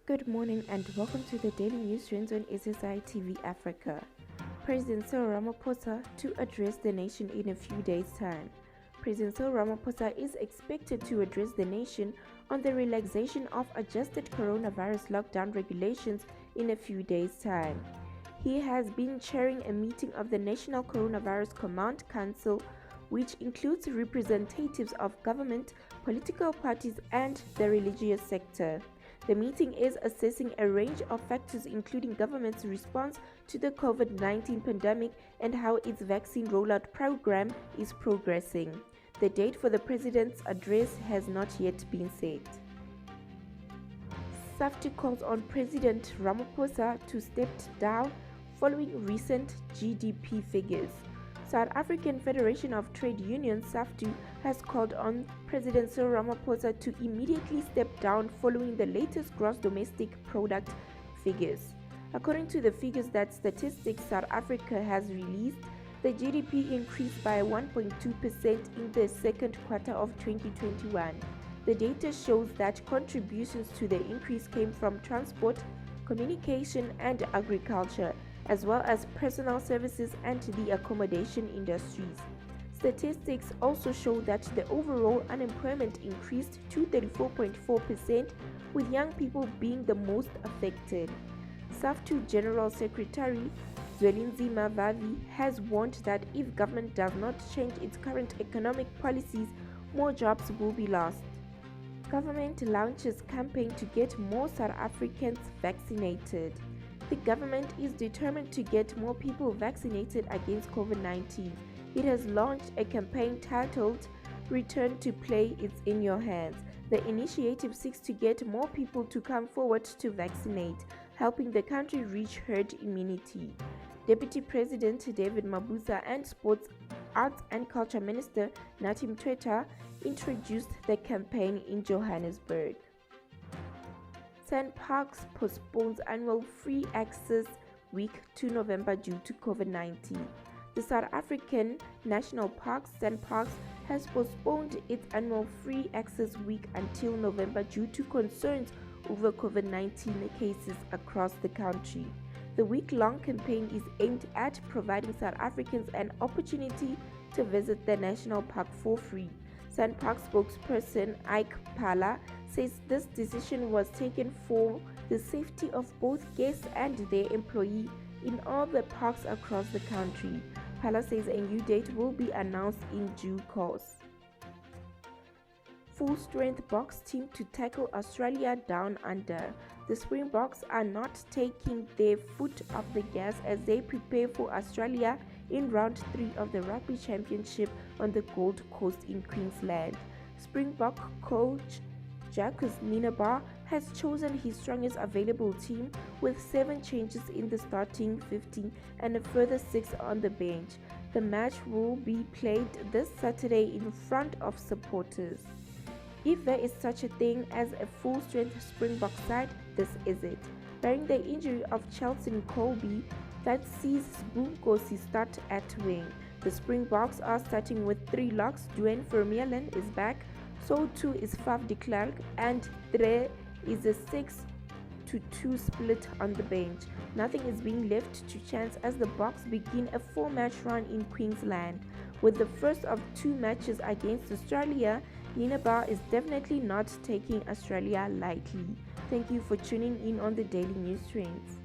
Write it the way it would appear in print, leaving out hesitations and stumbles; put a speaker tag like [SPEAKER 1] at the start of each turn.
[SPEAKER 1] Good morning and welcome to the daily news trends on SSI TV Africa. President Cyril Ramaphosa to address the nation in a few days' time. President Cyril Ramaphosa is expected to address the nation on the relaxation of adjusted coronavirus lockdown regulations in a few days' time. He has been chairing a meeting of the National Coronavirus Command Council, which includes representatives of government, political parties, and the religious sector. The meeting is assessing a range of factors including government's response to the COVID-19 pandemic and how its vaccine rollout program is progressing. The date for the president's address has not yet been set. SAFTU calls on President Ramaphosa to step down following recent GDP figures. South African Federation of Trade Unions SAFTU has called on President Cyril Ramaphosa to immediately step down following the latest gross domestic product figures. According to the figures that Statistics South Africa has released, the GDP increased by 1.2% in the second quarter of 2021. The data shows that contributions to the increase came from transport, communication, and agriculture, as well as personal services and the accommodation industries. Statistics also show that the overall unemployment increased to 34.4%, with young people being the most affected. SAFTU General Secretary Zwelinzima Vavi has warned that if government does not change its current economic policies, more jobs will be lost. Government launches campaign to get more South Africans vaccinated. The government is determined to get more people vaccinated against COVID-19. It has launched a campaign titled Return to Play, It's in Your Hands. The initiative seeks to get more people to come forward to vaccinate, helping the country reach herd immunity. Deputy President David Mabuza and Sports, Arts and Culture Minister Nathi Mthethwa introduced the campaign in Johannesburg. SANParks postpones annual free access week to November due to COVID-19. The South African National Parks, SANParks, has postponed its annual free access week until November due to concerns over COVID-19 cases across the country. The week-long campaign is aimed at providing South Africans an opportunity to visit the national park for free. SANParks spokesperson Ike Phala says this decision was taken for the safety of both guests and their employees in all the parks across the country. Phala says a new date will be announced in due course. Full-strength box team to tackle Australia down under. The Springboks are not taking their foot off the gas as they prepare for Australia in round 3 of the Rugby Championship on the Gold Coast in Queensland. Springbok coach Jacques Nienaber has chosen his strongest available team with 7 changes in the starting 15 and a further 6 on the bench. The match will be played this Saturday in front of supporters. If there is such a thing as a full-strength Springbok side, this is it. Bearing the injury of Chelsea Colby, that sees Boonkosi start at wing. The Springboks are starting with 3 locks. Duane Vermeulen is back, so too is Faf de Klerk, and there is a 6-2 split on the bench. Nothing is being left to chance as the Boks begin a 4-match run in Queensland. With the first of 2 matches against Australia, Nienaber is definitely not taking Australia lightly. Thank you for tuning in on the Daily News Trends.